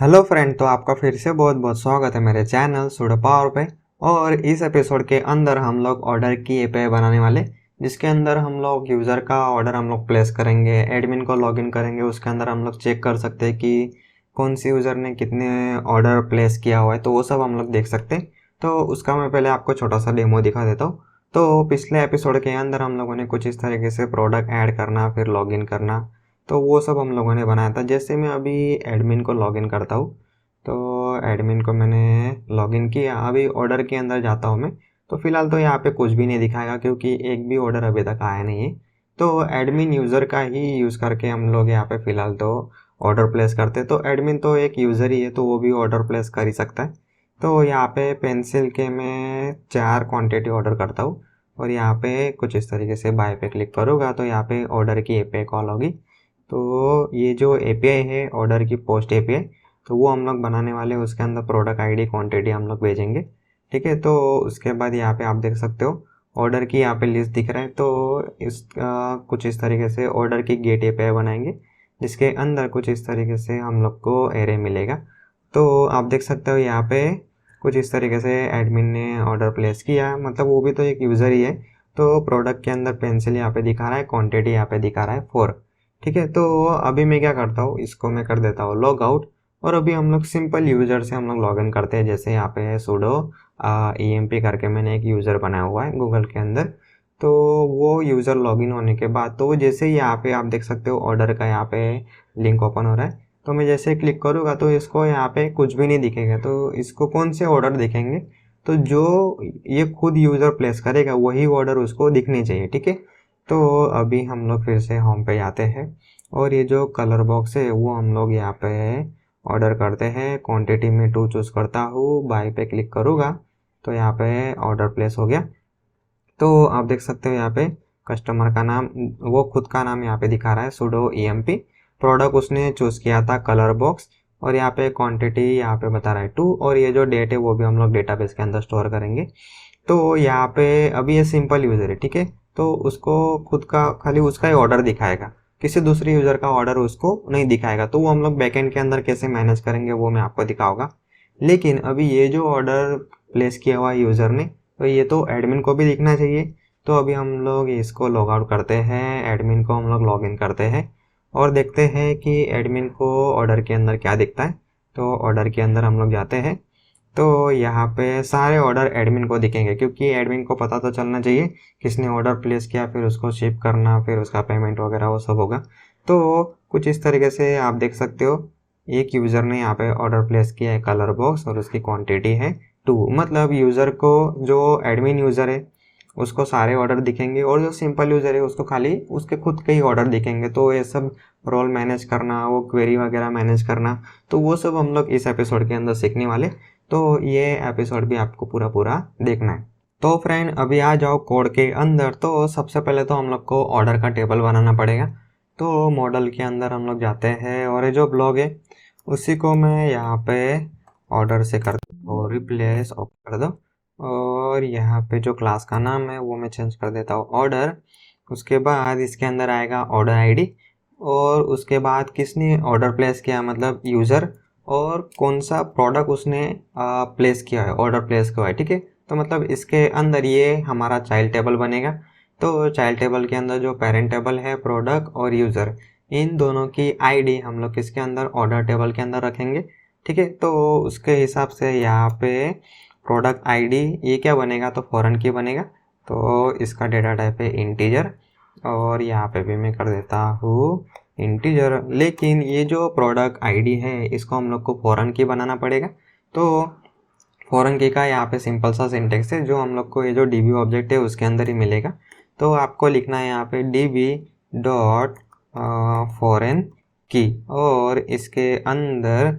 Hello friend, तो आपका फिर से बहुत बहुत स्वागत है मेरे चैनल सुडो पावर पे। और इस एपिसोड के अंदर हम लोग ऑर्डर की एपीआई बनाने वाले, जिसके अंदर हम लोग यूज़र का ऑर्डर हम लोग प्लेस करेंगे, एडमिन को लॉगिन करेंगे। उसके अंदर हम लोग चेक कर सकते हैं कि कौन सी यूज़र ने कितने ऑर्डर प्लेस किया हुआ है, तो वो सब हम लोग देख सकते हैं। तो उसका मैं पहले आपको छोटा सा डेमो दिखा देता हूँ। तो पिछले एपिसोड के अंदर हम लोगों ने कुछ इस तरीके से प्रोडक्ट ऐड करना, फिर लॉगिन करना, तो वो सब हम लोगों ने बनाया था। जैसे मैं अभी एडमिन को लॉगिन करता हूँ, तो एडमिन को मैंने लॉगिन किया। अभी ऑर्डर के अंदर जाता हूँ मैं, तो फिलहाल तो यहाँ पे कुछ भी नहीं दिखाएगा क्योंकि एक भी ऑर्डर अभी तक आया नहीं है। तो एडमिन यूज़र का ही यूज़ करके हम लोग यहाँ पे फ़िलहाल तो ऑर्डर प्लेस करते हैं। तो एडमिन तो एक यूज़र ही है, तो वो भी ऑर्डर प्लेस कर ही सकता है। तो यहाँ पे पेंसिल के मैं 4 क्वांटिटी ऑर्डर करता हूँ, और यहाँ पे कुछ इस तरीके से बाय पे क्लिक करूँगा तो यहाँ पे ऑर्डर की एपीआई कॉल होगी। तो ये जो एपीआई है ऑर्डर की पोस्ट एपीआई, तो वो हम लोग बनाने वाले हैं। उसके अंदर प्रोडक्ट आईडी क्वांटिटी हम लोग भेजेंगे, ठीक है। तो उसके बाद यहाँ पे आप देख सकते हो ऑर्डर की यहाँ पे लिस्ट दिख रहा है। तो इस कुछ इस तरीके से ऑर्डर की गेट एपीआई बनाएंगे, जिसके अंदर कुछ इस तरीके से हम लोग को एरे मिलेगा। तो आप देख सकते हो यहाँ पे कुछ इस तरीके से एडमिन ने ऑर्डर प्लेस किया, मतलब वो भी तो एक यूज़र ही है। तो प्रोडक्ट के अंदर पेंसिल यहाँ पे दिखा रहा है, क्वांटिटी यहाँ पे दिखा रहा है 4, ठीक है। तो अभी मैं क्या करता हूँ, इसको मैं कर देता हूँ लॉग आउट, और अभी हम लोग सिंपल यूज़र से हम लोग लॉगिन करते हैं। जैसे यहाँ पे है सुडो EMP करके मैंने एक यूज़र बनाया हुआ है गूगल के अंदर। तो वो यूज़र लॉगिन होने के बाद, तो जैसे ही यहाँ पे आप देख सकते हो ऑर्डर का यहाँ पे लिंक ओपन हो रहा है, तो मैं जैसे क्लिक करूँगा तो इसको यहाँ पे कुछ भी नहीं दिखेगा। तो इसको कौन से ऑर्डर दिखेंगे, तो जो ये खुद यूज़र प्लेस करेगा वही ऑर्डर उसको दिखने चाहिए, ठीक है। तो अभी हम लोग फिर से होम पे जाते हैं, और ये जो कलर बॉक्स है वो हम लोग यहाँ पे ऑर्डर करते हैं। क्वांटिटी में 2 चूज़ करता हूँ, बाय पे क्लिक करूँगा तो यहाँ पे ऑर्डर प्लेस हो गया। तो आप देख सकते हो यहाँ पे कस्टमर का नाम, वो खुद का नाम यहाँ पे दिखा रहा है सुडो EMP। प्रोडक्ट उसने चूज़ किया था कलर बॉक्स, और यहाँ पे क्वांटिटी यहाँ पे बता रहा है 2, और ये जो डेट है वो भी हम लोग डेटाबेस के अंदर स्टोर करेंगे। तो यहाँ पे अभी ये सिंपल यूज़र है, ठीक है। तो उसको खुद का खाली उसका ही ऑर्डर दिखाएगा, किसी दूसरे यूज़र का ऑर्डर उसको नहीं दिखाएगा। तो वो हम लोग बैकएंड के अंदर कैसे मैनेज करेंगे वो मैं आपको दिखाऊंगा। लेकिन अभी ये जो ऑर्डर प्लेस किया हुआ यूज़र ने, तो ये तो एडमिन को भी दिखना चाहिए। तो अभी हम लोग इसको लॉग आउट करते हैं, एडमिन को हम लोग लॉग इन करते हैं, और देखते हैं कि एडमिन को ऑर्डर के अंदर क्या दिखता है। तो ऑर्डर के अंदर हम लोग जाते हैं, तो यहाँ पे सारे ऑर्डर एडमिन को दिखेंगे, क्योंकि एडमिन को पता तो चलना चाहिए किसने ऑर्डर प्लेस किया, फिर उसको शिप करना, फिर उसका पेमेंट वगैरह वो सब होगा। तो कुछ इस तरीके से आप देख सकते हो एक यूज़र ने यहाँ पे ऑर्डर प्लेस किया है कलर बॉक्स, और उसकी क्वांटिटी है 2। मतलब यूज़र को, जो एडमिन यूज़र है उसको सारे ऑर्डर दिखेंगे, और जो सिंपल यूज़र है उसको खाली उसके खुद के ही ऑर्डर दिखेंगे। तो ये सब रोल मैनेज करना, वो क्वेरी वगैरह मैनेज करना, तो वो सब हम लोग इस एपिसोड के अंदर सीखने वाले। तो ये एपिसोड भी आपको पूरा पूरा देखना है। तो फ्रेंड अभी आ जाओ कोड के अंदर। तो सबसे पहले तो हम लोग को ऑर्डर का टेबल बनाना पड़ेगा। तो मॉडल के अंदर हम लोग जाते हैं, और ये जो ब्लॉग है उसी को मैं यहाँ पे ऑर्डर से कर दो, रिप्लेस कर दो, और यहाँ पे जो क्लास का नाम है वो मैं चेंज कर देता हूँ ऑर्डर। उसके बाद इसके अंदर आएगा ऑर्डर आईडी, और उसके बाद किसने ऑर्डर प्लेस किया, मतलब यूज़र, और कौन सा प्रोडक्ट उसने प्लेस किया है, ऑर्डर प्लेस किया है, ठीक है। तो मतलब इसके अंदर ये हमारा चाइल्ड टेबल बनेगा। तो चाइल्ड टेबल के अंदर जो पेरेंट टेबल है प्रोडक्ट और यूज़र, इन दोनों की आईडी हम लोग किसके अंदर, ऑर्डर टेबल के अंदर रखेंगे, ठीक है। तो उसके हिसाब से यहाँ पे प्रोडक्ट आईडी ये क्या बनेगा, तो फॉरेन की बनेगा। तो इसका डेटा टाइप है इंटीजर, और यहाँ पे भी मैं कर देता हूँ इंटीजर। लेकिन ये जो प्रोडक्ट आईडी है इसको हम लोग को फॉरेन की बनाना पड़ेगा। तो फॉरेन की का यहाँ पे सिंपल सा सिंटेक्स है, जो हम लोग को ये जो डीबी ऑब्जेक्ट है उसके अंदर ही मिलेगा। तो आपको लिखना है यहाँ पे डीबी डॉट फॉरेन की, और इसके अंदर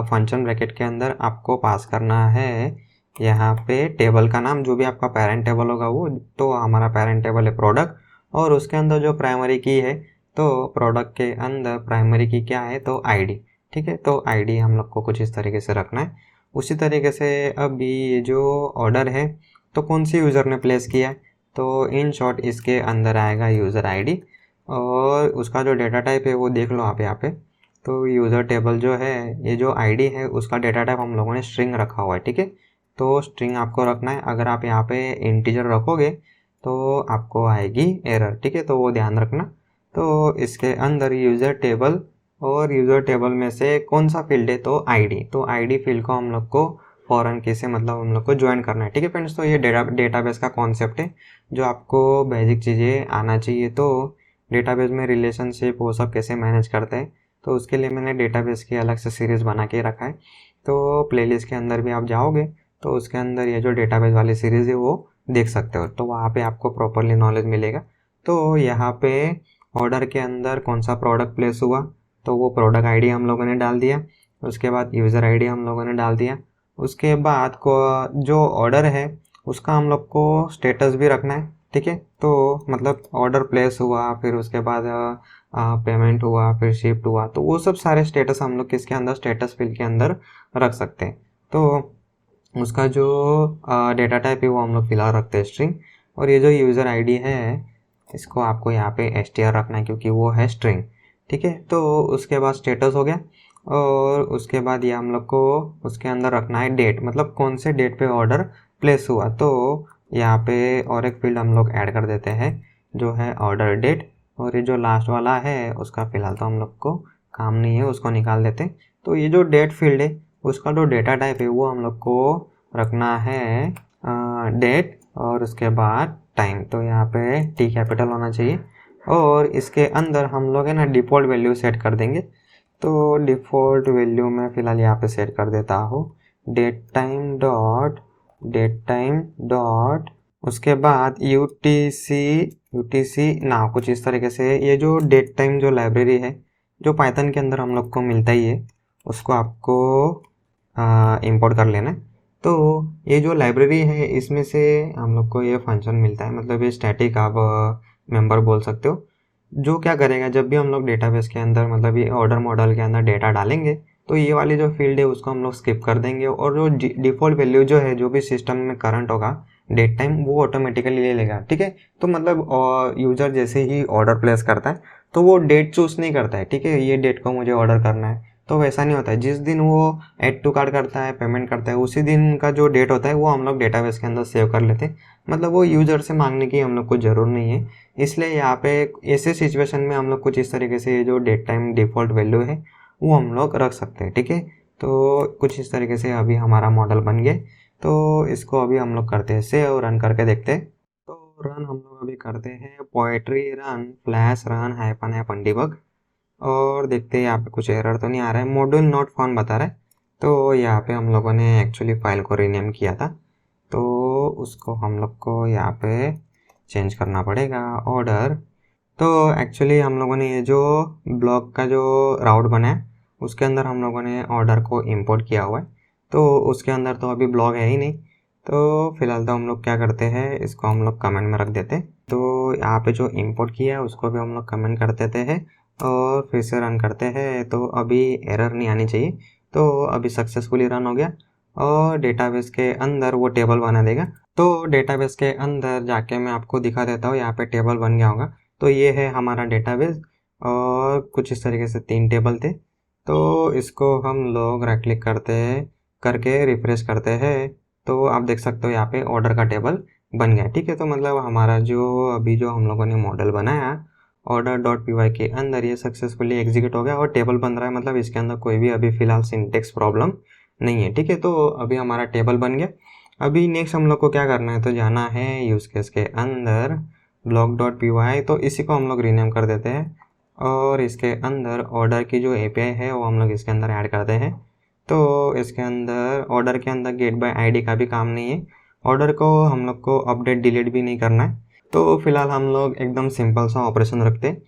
फंक्शन ब्रैकेट के अंदर आपको पास करना है यहाँ पे टेबल का नाम, जो भी आपका पेरेंट टेबल होगा वो। तो हमारा पेरेंट टेबल है प्रोडक्ट, और उसके अंदर जो प्राइमरी की है, तो प्रोडक्ट के अंदर प्राइमरी की क्या है, तो आईडी, ठीक है। तो आईडी हम लोग को कुछ इस तरीके से रखना है। उसी तरीके से अभी ये जो ऑर्डर है तो कौन सी यूज़र ने प्लेस किया है, तो इन शॉर्ट इसके अंदर आएगा यूज़र आईडी, और उसका जो डेटा टाइप है वो देख लो आप यहाँ पे। तो यूज़र टेबल जो है, ये जो आईडी है उसका डेटा टाइप हम लोगों ने स्ट्रिंग रखा हुआ है, ठीक है। तो स्ट्रिंग आपको रखना है। अगर आप यहाँ पे इंटीजर रखोगे तो आपको आएगी एरर, ठीक है, तो वो ध्यान रखना। तो इसके अंदर यूज़र टेबल, और यूज़र टेबल में से कौन सा फील्ड है, तो आईडी। तो आईडी फील्ड को हम लोग को फॉरेन की से मतलब हम लोग को ज्वाइन करना है, ठीक है फ्रेंड्स। तो ये डेटाबेस का कॉन्सेप्ट है जो आपको बेसिक चीज़ें आना चाहिए। तो डेटाबेस में रिलेशनशिप वो सब कैसे मैनेज करते हैं, तो उसके लिए मैंने डेटाबेस की अलग से सीरीज़ बना के रखा है। तो प्लेलिस्ट के अंदर भी आप जाओगे तो उसके अंदर ये जो डेटाबेस वाली सीरीज़ है वो देख सकते हो, तो वहाँ पे आपको प्रॉपरली नॉलेज मिलेगा। तो यहाँ पे ऑर्डर के अंदर कौन सा प्रोडक्ट प्लेस हुआ, तो वो प्रोडक्ट आईडी हम लोगों ने डाल दिया। उसके बाद यूज़र आईडी हम लोगों ने डाल दिया। उसके बाद को जो ऑर्डर है उसका हम लोग को स्टेटस भी रखना है, ठीक है। तो मतलब ऑर्डर प्लेस हुआ, फिर उसके बाद पेमेंट हुआ, फिर शिफ्ट हुआ, तो वो सब सारे स्टेटस हम लोग किसके अंदर, स्टेटस फील्ड के अंदर रख सकते हैं। तो उसका जो डेटा टाइप है वो हम लोग फिलहाल रखते हैं स्ट्रिंग। और ये जो यूज़र आईडी है इसको आपको यहाँ पे str रखना है क्योंकि वो है स्ट्रिंग, ठीक है। तो उसके बाद स्टेटस हो गया, और उसके बाद ये हम लोग को उसके अंदर रखना है डेट, मतलब कौन से डेट पे ऑर्डर प्लेस हुआ। तो यहाँ पे और एक फील्ड हम लोग ऐड कर देते हैं जो है ऑर्डर डेट। और ये जो लास्ट वाला है उसका फ़िलहाल तो हम लोग को काम नहीं है, उसको निकाल देते। तो ये जो डेट फील्ड है उसका जो डेटा टाइप है वो हम लोग को रखना है डेट, और उसके बाद टाइम। तो यहाँ पे टी कैपिटल होना चाहिए। और इसके अंदर हम लोग है ना डिफ़ॉल्ट वैल्यू सेट कर देंगे। तो डिफ़ॉल्ट वैल्यू मैं फ़िलहाल यहाँ पे सेट कर देता हूँ डेट टाइम डॉट उसके बाद यूटीसी ना, कुछ इस तरीके से। ये जो डेट टाइम जो लाइब्रेरी है जो पाइथन के अंदर हम लोग को मिलता ही है, उसको आपको इंपोर्ट कर लेना है। तो ये जो लाइब्रेरी है इसमें से हम लोग को ये फंक्शन मिलता है, मतलब ये स्टैटिक आप मेंबर बोल सकते हो, जो क्या करेगा जब भी हम लोग डेटाबेस के अंदर मतलब ये ऑर्डर मॉडल के अंदर डेटा डालेंगे तो ये वाली जो फील्ड है उसको हम लोग स्किप कर देंगे, और जो डिफ़ॉल्ट वैल्यू जो है जो भी सिस्टम में करंट होगा डेट टाइम वो ऑटोमेटिकली ले लेगा, ठीक है। तो मतलब यूज़र जैसे ही ऑर्डर प्लेस करता है तो वो डेट चूज़ नहीं करता है, ठीक है, ये डेट को मुझे ऑर्डर करना है, तो वैसा नहीं होता है। जिस दिन वो ऐड टू कार्ट करता है, पेमेंट करता है, उसी दिन का जो डेट होता है वो हम लोग डेटाबेस के अंदर सेव कर लेते हैं। मतलब वो यूज़र से मांगने की हम लोग को ज़रूर नहीं है। इसलिए यहाँ पे ऐसे सिचुएशन में हम लोग कुछ इस तरीके से जो डेट टाइम डिफ़ॉल्ट वैल्यू है वो हम लोग रख सकते हैं, ठीक है। तो कुछ इस तरीके से अभी हमारा मॉडल बन गया। तो इसको अभी हम लोग करते हैं सेव, रन करके देखते हैं। तो रन हम लोग अभी करते हैं poetry run flash run hyphen debug, और देखते हैं यहाँ पे कुछ एरर तो नहीं आ रहा है, मॉड्यूल नॉट फाउंड बता रहा है। तो यहाँ पे हम लोगों ने एक्चुअली फाइल को रीनेम किया था, तो उसको हम लोग को यहाँ पे चेंज करना पड़ेगा ऑर्डर। तो एक्चुअली हम लोगों ने ये जो ब्लॉक का जो राउट बना है उसके अंदर हम लोगों ने ऑर्डर को इंपोर्ट किया हुआ है, तो उसके अंदर तो अभी ब्लॉक है ही नहीं। तो फिलहाल तो हम लोग क्या करते हैं, इसको हम लोग कमेंट में रख देते हैं। तो यहाँ पे जो इंपोर्ट किया है उसको भी हम लोग कमेंट कर देते हैं, और फिर से रन करते हैं। तो अभी एरर नहीं आनी चाहिए। तो अभी सक्सेसफुली रन हो गया, और डेटाबेस के अंदर वो टेबल बना देगा। तो डेटाबेस के अंदर जाके मैं आपको दिखा देता हूँ, यहाँ पे टेबल बन गया होगा। तो ये है हमारा डेटाबेस, और कुछ इस तरीके से 3 टेबल थे। तो इसको हम लोग राइट क्लिक करते हैं, करके रिफ्रेश करते हैं, तो आप देख सकते हो यहाँ पे ऑर्डर का टेबल बन गया, ठीक है। तो मतलब हमारा जो अभी जो हम लोगों ने मॉडल बनाया ऑर्डर डॉट पी वाई के अंदर ये सक्सेसफुली एग्जीक्यूट हो गया और टेबल बन रहा है, मतलब इसके अंदर कोई भी अभी फ़िलहाल सिंटेक्स प्रॉब्लम नहीं है, ठीक है। तो अभी हमारा टेबल बन गया। अभी नेक्स्ट हम लोग को क्या करना है, तो जाना है यूज़ केस के अंदर ब्लॉक डॉट पी वाई, तो इसी को हम लोग रीनेम कर देते हैं, और इसके अंदर ऑर्डर की जो एपीआई है वो हम लोग इसके अंदर ऐड करते हैं। तो इसके अंदर ऑर्डर के अंदर गेट बाय आईडी का भी काम नहीं है, ऑर्डर को हम लोग को अपडेट डिलीट भी नहीं करना है। तो फिलहाल हम लोग एकदम सिंपल सा ऑपरेशन रखते हैं।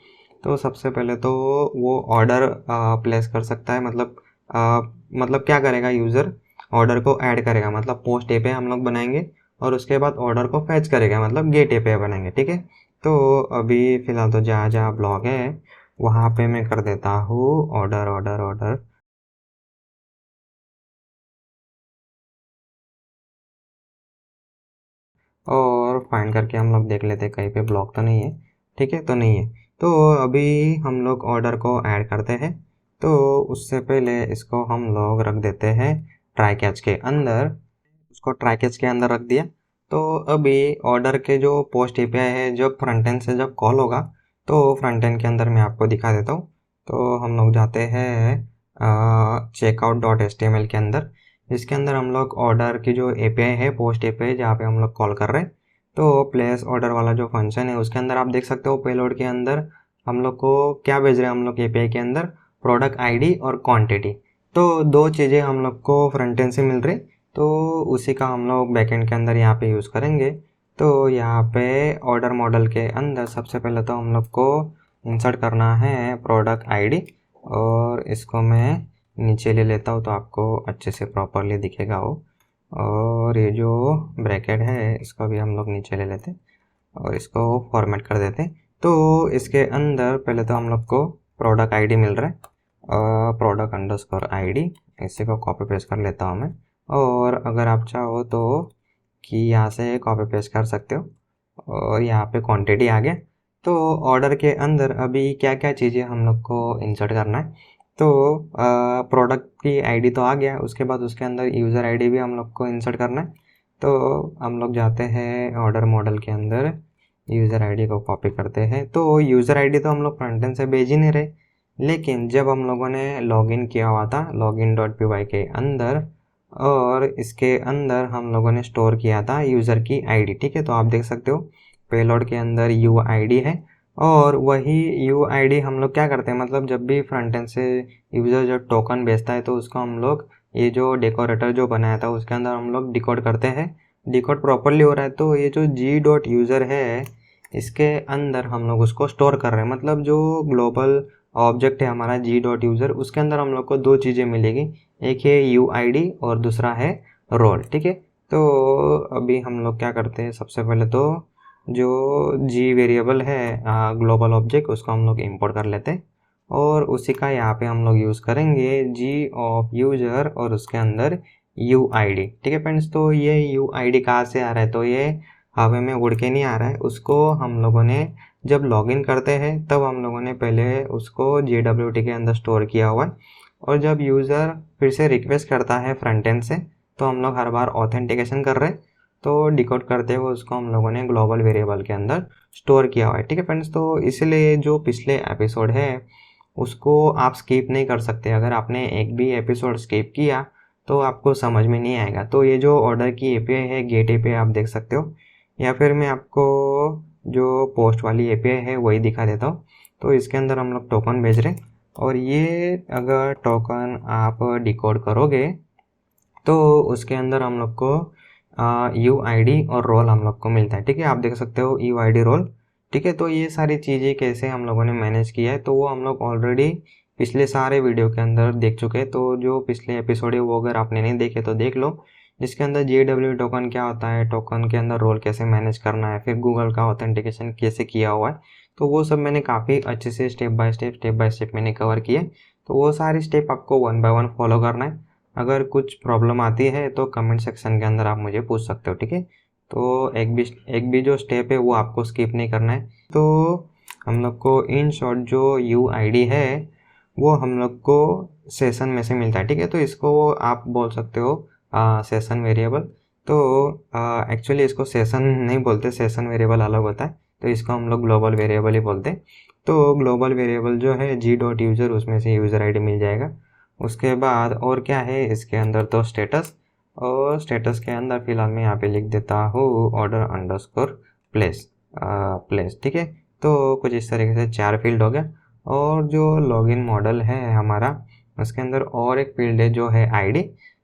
तो सबसे पहले तो वो ऑर्डर प्लेस कर सकता है, मतलब क्या करेगा यूज़र, ऑर्डर को ऐड करेगा, मतलब पोस्ट एपीआई हम लोग बनाएंगे, और उसके बाद ऑर्डर को फैच करेगा, मतलब गेट एपीआई बनाएंगे, ठीक है। तो अभी फ़िलहाल तो जहाँ जहाँ ब्लॉक है वहाँ पे मैं कर देता हूँ ऑर्डर ऑर्डर ऑर्डर, और फाइंड करके हम लोग देख लेते हैं कहीं पे ब्लॉक तो नहीं है, ठीक है, तो नहीं है। तो अभी हम लोग ऑर्डर को ऐड करते हैं। तो उससे पहले इसको हम लोग रख देते हैं ट्राई कैच के अंदर। उसको ट्राई कैच के अंदर रख दिया। तो अभी ऑर्डर के जो पोस्ट एपीआई है जब फ्रंट एंड से जब कॉल होगा तो फ्रंट एंड के अंदर मैं आपको दिखा देता हूँ। तो हम लोग जाते हैं checkout.html के अंदर, जिसके अंदर हम लोग ऑर्डर की जो एपीआई है पोस्ट एपीआई जहाँ पे हम लोग कॉल कर रहे हैं, तो प्लेस ऑर्डर वाला जो फंक्शन है उसके अंदर आप देख सकते हो पेलोड के अंदर हम लोग को क्या भेज रहे हैं। हम लोग एपीआई के अंदर प्रोडक्ट आईडी और क्वांटिटी, तो दो चीज़ें हम लोग को फ्रंट एंड से मिल रही, तो उसी का हम लोग बैकएंड के अंदर यहाँ पे यूज़ करेंगे। तो यहाँ पे ऑर्डर मॉडल के अंदर सबसे पहले तो हम लोग को इंसर्ट करना है प्रोडक्ट आईडी, और इसको मैं नीचे ले लेता हूँ तो आपको अच्छे से प्रॉपरली दिखेगा वो। और ये जो ब्रैकेट है इसको भी हम लोग नीचे ले लेते और इसको फॉर्मेट कर देते। तो इसके अंदर पहले तो हम लोग को प्रोडक्ट आईडी मिल रहा है, प्रोडक्ट अंडरस्कोर आईडी, इसी को कॉपी पेस्ट कर लेता हूँ मैं। और अगर आप चाहो तो कि यहाँ से कॉपी पेस्ट कर सकते हो, और यहाँ पे क्वांटिटी आ गया। तो ऑर्डर के अंदर अभी क्या क्या चीज़ें हम लोग को इंसर्ट करना है, तो प्रोडक्ट की आईडी तो आ गया, उसके बाद उसके अंदर यूज़र आईडी भी हम लोग को इंसर्ट करना है। तो हम लोग जाते हैं ऑर्डर मॉडल के अंदर, यूज़र आईडी को कॉपी करते हैं। तो यूज़र आईडी तो हम लोग फ्रंट एंड से भेज ही नहीं रहे, लेकिन जब हम लोगों ने लॉगिन किया हुआ था login.py के अंदर, और इसके अंदर हम लोगों ने स्टोर किया था यूज़र की आईडी, ठीक है। तो आप देख सकते हो पेलोड के अंदर UID है, और वही UID हम लोग क्या करते हैं, मतलब जब भी फ्रंट एंड से यूज़र जब टोकन भेजता है तो उसको हम लोग ये जो डेकोरेटर जो बनाया था उसके अंदर हम लोग डिकोड करते हैं। डिकोड प्रॉपरली हो रहा है तो ये जो g.user है इसके अंदर हम लोग उसको स्टोर कर रहे हैं, मतलब जो ग्लोबल ऑब्जेक्ट है हमारा g.user उसके अंदर हम लोग को दो चीज़ें मिलेगी, एक है UID और दूसरा है रोल, ठीक है। तो अभी हम लोग क्या करते हैं, सबसे पहले तो जो g वेरिएबल है ग्लोबल ऑब्जेक्ट उसको हम लोग इंपोर्ट कर लेते हैं, और उसी का यहाँ पे हम लोग यूज़ करेंगे g ऑफ यूज़र और उसके अंदर UID, ठीक है फ्रेंड्स। तो ये UID कहाँ से आ रहा है, तो ये हवा में उड़ के नहीं आ रहा है, उसको हम लोगों ने जब लॉगिन करते हैं तब हम लोगों ने पहले उसको JWT के अंदर स्टोर किया हुआ है, और जब यूज़र फिर से रिक्वेस्ट करता है फ्रंट एंड से तो हम लोग हर बार ऑथेंटिकेशन कर रहे हैं, तो डिकोड करते हुए उसको हम लोगों ने ग्लोबल वेरिएबल के अंदर स्टोर किया हुआ है, ठीक है फ्रेंड्स। तो इसलिए जो पिछले एपिसोड है उसको आप स्किप नहीं कर सकते, अगर आपने एक भी एपिसोड स्किप किया तो आपको समझ में नहीं आएगा। तो ये जो ऑर्डर की एपीआई है गेट एपीआई आप देख सकते हो, या फिर मैं आपको जो पोस्ट वाली एपीआई है वही दिखा देता हूँ। तो इसके अंदर हम लोग टोकन भेज रहे हैं, और ये अगर टोकन आप डिकोड करोगे तो उसके अंदर हम लोग को UID और रोल हम लोग को मिलता है, ठीक है। आप देख सकते हो UID रोल, ठीक है। तो ये सारी चीज़ें कैसे हम लोगों ने मैनेज किया है तो वो हम लोग ऑलरेडी पिछले सारे वीडियो के अंदर देख चुके हैं। तो जो पिछले एपिसोड है वो अगर आपने नहीं देखे तो देख लो, जिसके अंदर JW टोकन क्या होता है, टोकन के अंदर रोल कैसे मैनेज करना है, फिर गूगल का ऑथेंटिकेशन कैसे किया हुआ है, तो वो सब मैंने काफ़ी अच्छे से स्टेप बाय स्टेप मैंने कवर किए। तो वो सारे स्टेप आपको 1 बाय 1 फॉलो करना है। अगर कुछ प्रॉब्लम आती है तो कमेंट सेक्शन के अंदर आप मुझे पूछ सकते हो, ठीक है। तो एक भी जो स्टेप है वो आपको स्किप नहीं करना है। तो हम लोग को इन शॉर्ट जो UID है वो हम लोग को सेशन में से मिलता है, ठीक है। तो इसको आप बोल सकते हो सेशन वेरिएबल। तो एक्चुअली इसको सेशन नहीं बोलते, सेशन वेरिएबल अलग होता है, तो इसको हम लोग ग्लोबल वेरिएबल ही बोलते हैं। तो ग्लोबल वेरिएबल जो है g.user उसमें से यूज़र आईडी मिल जाएगा। उसके बाद और क्या है इसके अंदर, तो स्टेटस, और स्टेटस के अंदर फिलहाल मैं यहाँ पे लिख देता हूँ ऑर्डर अंडरस्कोर प्लेस, ठीक है। तो कुछ इस तरीके से 4 फील्ड हो गया। और जो लॉगिन मॉडल है हमारा उसके अंदर और एक फील्ड है जो है आईडी,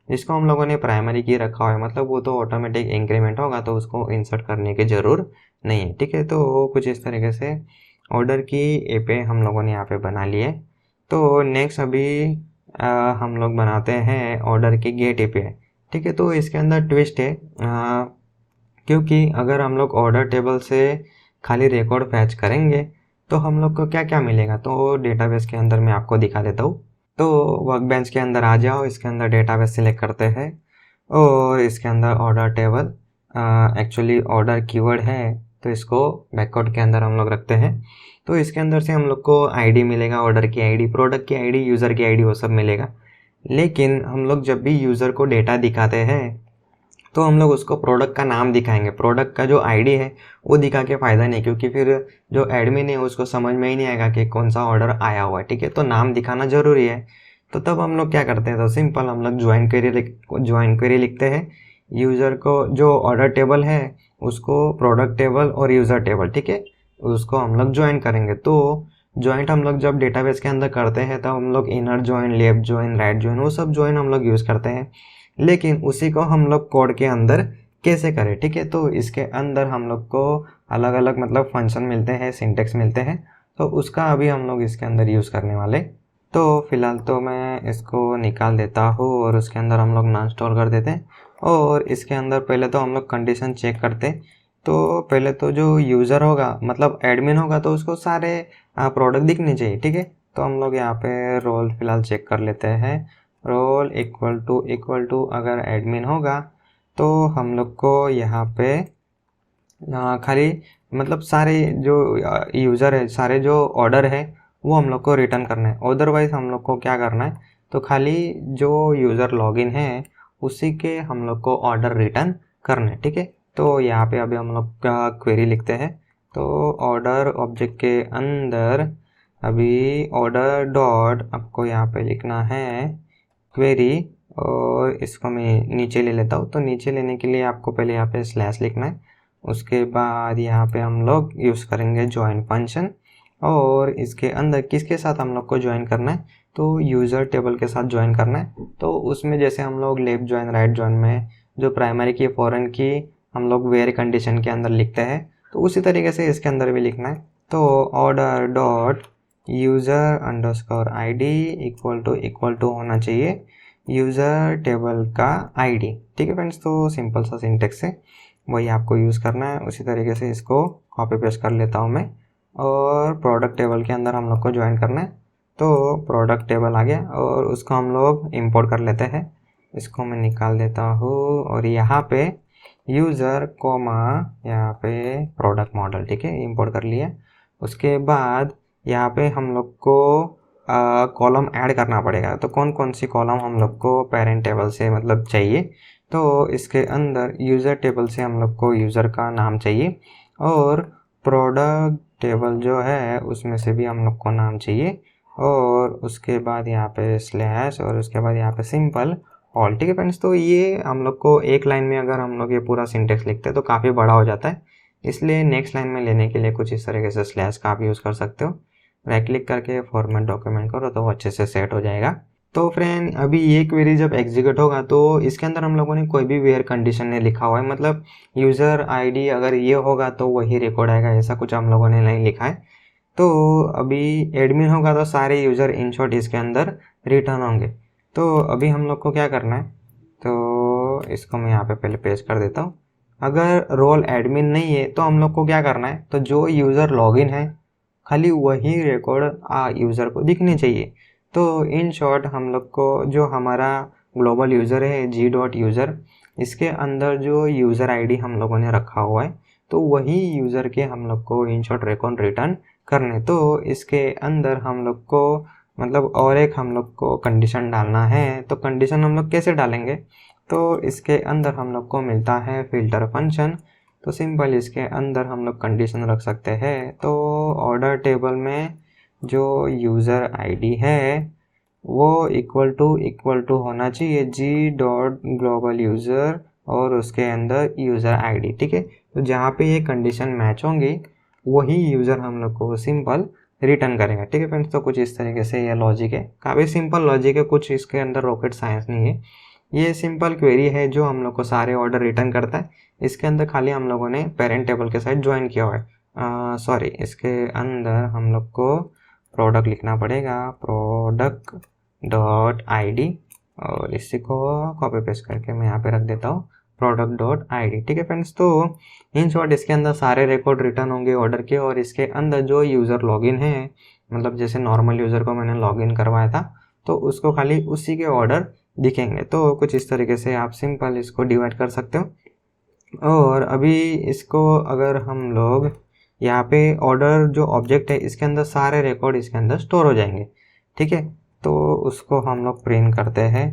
जिसको हम लोगों ने प्राइमरी की रखा हुआ है, मतलब वो तो ऑटोमेटिक इंक्रीमेंट होगा तो उसको इंसर्ट करने की ज़रूर नहीं है, ठीक है। तो कुछ इस तरीके से ऑर्डर की एपीआई हम लोगों ने यहाँ पे बना ली है। तो नेक्स्ट अभी हम लोग बनाते हैं ऑर्डर की गेट एपीआई, ठीक है। तो इसके अंदर ट्विस्ट है, क्योंकि अगर हम लोग ऑर्डर टेबल से खाली रिकॉर्ड फैच करेंगे तो हम लोग को क्या क्या मिलेगा, तो डेटाबेस के अंदर मैं आपको दिखा देता हूँ। तो वर्कबेंच के अंदर आ जाओ, इसके अंदर डेटाबेस सिलेक्ट करते हैं, और इसके अंदर order table, actually order keyword है तो इसको बैकवर्ड के अंदर हम लोग रखते हैं। तो इसके अंदर से हम लोग को आईडी मिलेगा, ऑर्डर की आईडी, प्रोडक्ट की आईडी, यूज़र की आईडी, वो सब मिलेगा। लेकिन हम लोग जब भी यूज़र को डेटा दिखाते हैं तो हम लोग उसको प्रोडक्ट का नाम दिखाएंगे। प्रोडक्ट का जो आईडी है वो दिखा के फ़ायदा नहीं, क्योंकि फिर जो एडमिन है उसको समझ में ही नहीं आएगा कि कौन सा ऑर्डर आया हुआ है, ठीक है। तो नाम दिखाना ज़रूरी है। तो तब हम लोग क्या करते हैं, तो सिंपल हम लोग ज्वाइन क्वेरी लिखते हैं। यूज़र को जो ऑर्डर टेबल है उसको प्रोडक्ट टेबल और यूज़र टेबल, ठीक है, उसको हम लोग ज्वाइन करेंगे। तो ज्वाइंट हम लोग जब डेटाबेस के अंदर करते हैं तब हम लोग inner join, left join, right join, वो सब ज्वाइन हम लोग यूज़ करते हैं। लेकिन उसी को हम लोग कोड के अंदर कैसे करें, ठीक है। तो इसके अंदर हम लोग को अलग अलग मतलब फंक्शन मिलते हैं, सिंटेक्स मिलते हैं, तो उसका अभी हम लोग इसके अंदर यूज़ करने वाले। तो फिलहाल तो मैं इसको निकाल देता हूँ और उसके अंदर हम लोग नॉन स्टोर कर देते हैं। और इसके अंदर पहले तो हम लोग कंडीशन चेक करते हैं। तो पहले तो जो यूज़र होगा मतलब एडमिन होगा तो उसको सारे प्रोडक्ट दिखने चाहिए, ठीक है। तो हम लोग यहाँ पे रोल फिलहाल चेक कर लेते हैं। रोल इक्वल टू अगर एडमिन होगा तो हम लोग को यहाँ पे खाली मतलब सारे जो यूज़र है, सारे जो ऑर्डर है वो हम लोग को रिटर्न करना है। अदरवाइज़ हम लोग को क्या करना है, तो खाली जो यूज़र लॉगिन है उसी के हम लोग को ऑर्डर रिटर्न करना है, ठीक है। तो यहाँ पे अभी हम लोग का क्वेरी लिखते हैं। तो ऑर्डर ऑब्जेक्ट के अंदर अभी ऑर्डर डॉट आपको यहाँ पे लिखना है क्वेरी, और इसको मैं नीचे ले लेता हूँ। तो नीचे लेने के लिए आपको पहले यहाँ पे स्लैश लिखना है। उसके बाद यहाँ पे हम लोग यूज़ करेंगे ज्वाइन फंक्शन, और इसके अंदर किसके साथ हम लोग को ज्वाइन करना है, तो यूज़र टेबल के साथ ज्वाइन करना है। तो उसमें जैसे हम लोग लेफ्ट ज्वाइन, राइट ज्वाइन में जो प्राइमरी की फॉरेन की हम लोग वेयर कंडीशन के अंदर लिखते हैं, तो उसी तरीके से इसके अंदर भी लिखना है। तो order dot user underscore ID equal to होना चाहिए यूज़र टेबल का आईडी, ठीक है फ्रेंड्स। तो सिंपल सा सिंटेक्स है, वही आपको यूज़ करना है। उसी तरीके से इसको कॉपी पेस्ट कर लेता हूँ मैं, और प्रोडक्ट टेबल के अंदर हम लोग को ज्वाइन करना है। तो प्रोडक्ट टेबल आ गया और उसको हम लोग इंपोर्ट कर लेते हैं। इसको मैं निकाल देता हूँ और यहाँ पे यूज़र कोमा यहाँ पे प्रोडक्ट मॉडल, ठीक है, इंपोर्ट कर लिया। उसके बाद यहाँ पे हम लोग को कॉलम ऐड करना पड़ेगा। तो कौन कौन सी कॉलम हम लोग को पेरेंट टेबल से मतलब चाहिए, तो इसके अंदर यूज़र टेबल से हम लोग को यूज़र का नाम चाहिए, और प्रोडक्ट टेबल जो है उसमें से भी हम लोग को नाम चाहिए, और उसके बाद यहाँ पे स्लैश, और उसके बाद यहाँ पे सिंपल ऑल, ठीक है फ्रेंड्स। तो ये हम लोग को एक लाइन में अगर हम लोग ये पूरा सिंटेक्स लिखते हैं तो काफ़ी बड़ा हो जाता है, इसलिए नेक्स्ट लाइन में लेने के लिए कुछ इस तरीके से स्लैश का आप यूज़ कर सकते हो। राइट क्लिक करके फॉर्मेट डॉक्यूमेंट करो तो वो अच्छे से सेट हो जाएगा। तो फ्रेंड अभी ये क्वेरी जब एग्जीक्यूट होगा तो इसके अंदर हम लोगों ने कोई भी वेयर कंडीशन नहीं लिखा हुआ है, मतलब यूज़र आईडी अगर ये होगा तो वही रिकॉर्ड आएगा, ऐसा कुछ हम लोगों ने नहीं लिखा है। तो अभी एडमिन होगा तो सारे यूज़र इन शॉर्ट इसके अंदर रिटर्न होंगे। तो अभी हम लोग को क्या करना है, तो इसको मैं यहाँ पे पहले पेस्ट कर देता हूँ। अगर रोल एडमिन नहीं है तो हम लोग को क्या करना है, तो जो यूज़र लॉगिन है खाली वही रिकॉर्ड यूज़र को दिखनी चाहिए। तो इन शॉर्ट हम लोग को जो हमारा ग्लोबल यूज़र है g.user, इसके अंदर जो यूज़र आईडी हम लोगों ने रखा हुआ है तो वही यूज़र के हम लोग को इन शॉर्ट रिकॉर्ड रिटर्न करने। तो इसके अंदर हम लोग को मतलब और एक हम लोग को कंडीशन डालना है। तो कंडीशन हम लोग कैसे डालेंगे, तो इसके अंदर हम लोग को मिलता है फिल्टर फंक्शन। तो सिंपल इसके अंदर हम लोग कंडीशन रख सकते हैं। तो ऑर्डर टेबल में जो यूज़र आईडी है वो इक्वल टू होना चाहिए g.globalUser और उसके अंदर यूज़र आईडी, ठीक है। तो जहाँ पे ये कंडीशन मैच होंगी वही यूज़र हम लोग को सिंपल रिटर्न करेगा, ठीक है फ्रेंड्स। तो कुछ इस तरीके से ये लॉजिक है, काफ़ी सिंपल लॉजिक है, कुछ इसके अंदर रॉकेट साइंस नहीं है। ये सिंपल क्वेरी है जो हम लोग को सारे ऑर्डर रिटर्न करता है। इसके अंदर खाली हम लोगों ने पेरेंट टेबल के साथ ज्वाइन किया हुआ है। सॉरी, इसके अंदर हम लोग को प्रोडक्ट लिखना पड़ेगा, प्रोडक्ट डॉट आईडी, और इसी को कॉपी पेस्ट करके मैं यहाँ पे रख देता हूँ प्रोडक्ट डॉट आईडी, ठीक है फ्रेंड्स। तो इन शॉर्ट इसके अंदर सारे रिकॉर्ड रिटर्न होंगे ऑर्डर के, और इसके अंदर जो यूज़र लॉगिन है मतलब जैसे नॉर्मल यूज़र को मैंने लॉगिन करवाया था तो उसको खाली उसी के ऑर्डर दिखेंगे। तो कुछ इस तरीके से आप सिंपल इसको डिवाइड कर सकते हो। और अभी इसको अगर हम लोग यहाँ पे ऑर्डर जो ऑब्जेक्ट है इसके अंदर सारे रिकॉर्ड इसके अंदर स्टोर हो जाएंगे, ठीक है। तो उसको हम लोग प्रिंट करते हैं,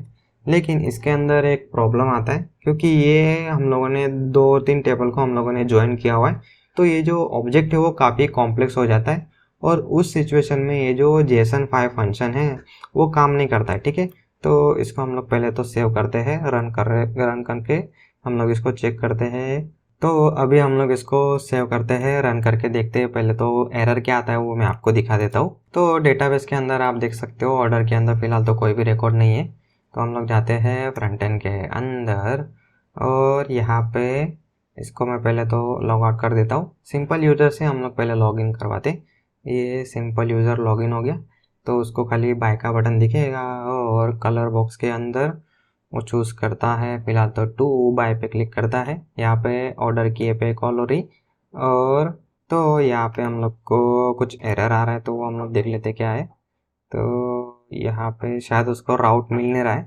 लेकिन इसके अंदर एक प्रॉब्लम आता है क्योंकि ये हम लोगों ने 2-3 टेबल को हम लोगों ने ज्वाइन किया हुआ है, तो ये जो ऑब्जेक्ट है वो काफ़ी कॉम्प्लेक्स हो जाता है और उस सिचुएशन में ये जो JSON5 फंक्शन है वो काम नहीं करता है, ठीक है। तो इसको हम लोग पहले तो सेव करते हैं, रन करके हम लोग इसको चेक करते हैं। तो अभी हम लोग इसको सेव करते हैं, रन करके देखते हैं। पहले तो एरर क्या आता है वो मैं आपको दिखा देता हूँ। तो डेटाबेस के अंदर आप देख सकते हो ऑर्डर के अंदर फिलहाल तो कोई भी रिकॉर्ड नहीं है। तो हम लोग जाते हैं फ्रंट एंड के अंदर और यहाँ पे इसको मैं पहले तो लॉग आउट कर देता हूँ। सिंपल यूज़र से हम लोग पहले लॉगिन करवाते। ये सिंपल यूज़र लॉगिन हो गया, तो उसको खाली बाय का बटन दिखेगा और कलर बॉक्स के अंदर वो चूज़ करता है। फिलहाल तो 2 बाय पे क्लिक करता है। यहाँ पे ऑर्डर किए पे कॉल हो रही और तो यहाँ पे हम लोग को कुछ एरर आ रहा है, तो वो हम लोग देख लेते क्या है। तो यहाँ पे शायद उसको राउट मिल नहीं रहा है,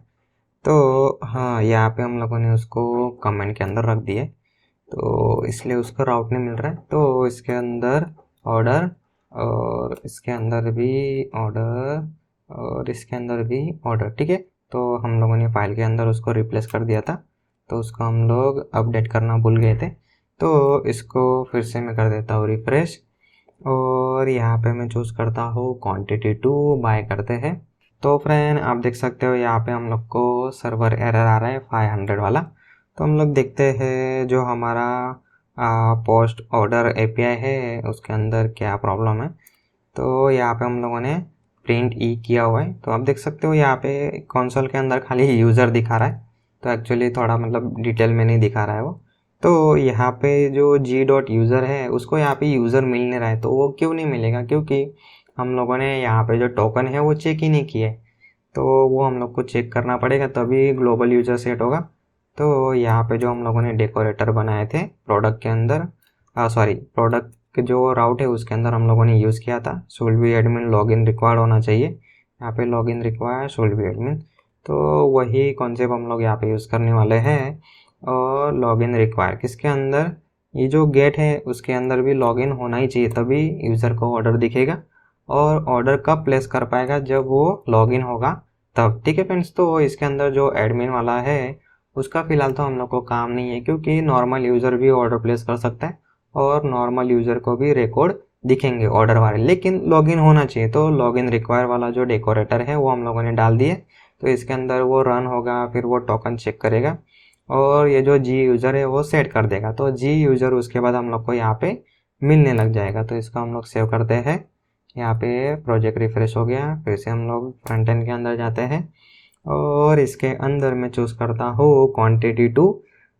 तो हाँ यहाँ पे हम लोगों ने उसको कमेंट के अंदर रख दिए, तो इसलिए उसको राउट नहीं मिल रहा है। तो इसके अंदर ऑर्डर और इसके अंदर भी ऑर्डर और इसके अंदर भी ऑर्डर, ठीक है। तो हम लोगों ने फाइल के अंदर उसको रिप्लेस कर दिया था, तो उसको हम लोग अपडेट करना भूल गए थे। तो इसको फिर से मैं कर देता हूँ रिफ्रेश और यहाँ पे मैं चूज़ करता हूँ क्वांटिटी 2 बाय करते हैं। तो फ्रेंड आप देख सकते हो यहाँ पे हम लोग को सर्वर एरर आ रहा है 500 वाला। तो हम लोग देखते हैं जो हमारा पोस्ट ऑर्डर API है उसके अंदर क्या प्रॉब्लम है। तो यहाँ पे हम लोगों ने प्रिंट ई किया हुआ है, तो आप देख सकते हो यहाँ पे कंसोल के अंदर खाली यूज़र दिखा रहा है, तो एक्चुअली थोड़ा मतलब डिटेल में नहीं दिखा रहा है वो। तो यहाँ पे जो g.user है उसको यहाँ पे यूज़र मिल नहीं रहा है, तो वो क्यों नहीं मिलेगा, क्योंकि हम लोगों ने यहाँ पे जो टोकन है वो चेक ही नहीं किए। तो वो हम लोग को चेक करना पड़ेगा तभी ग्लोबल यूज़र सेट होगा। तो यहाँ पे जो हम लोगों ने डेकोरेटर बनाए थे प्रोडक्ट के अंदर, प्रोडक्ट के जो राउट है उसके अंदर हम लोगों ने यूज़ किया था should be admin login required होना चाहिए। यहाँ पे login required should be admin, तो वही कॉन्सेप्ट हम लोग यहाँ पे यूज़ करने वाले हैं। और लॉगिन रिक्वायर किसके अंदर, ये जो गेट है उसके अंदर भी लॉगिन होना ही चाहिए, तभी यूज़र को ऑर्डर दिखेगा। और ऑर्डर कब प्लेस कर पाएगा, जब वो लॉगिन होगा तब, ठीक है फ्रेंड्स। तो इसके अंदर जो एडमिन वाला है उसका फ़िलहाल तो हम लोग को काम नहीं है, क्योंकि नॉर्मल यूज़र भी ऑर्डर प्लेस कर सकता है और नॉर्मल यूज़र को भी रिकॉर्ड दिखेंगे ऑर्डर वाले, लेकिन लॉगिन होना चाहिए। तो लॉगिन रिक्वायर वाला जो डेकोरेटर है वो हम लोगों ने डाल दिए। तो इसके अंदर वो रन होगा, फिर वो टोकन चेक करेगा और ये जो जी यूज़र है वो सेट कर देगा। तो जी यूज़र उसके बाद हम लोग को यहाँ पे मिलने लग जाएगा। तो इसको हम लोग सेव करते हैं। यहाँ पे प्रोजेक्ट रिफ्रेश हो गया, फिर से हम लोग फ्रंट एंड के अंदर जाते हैं और इसके अंदर मैं चूज़ करता हूँ क्वांटिटी 2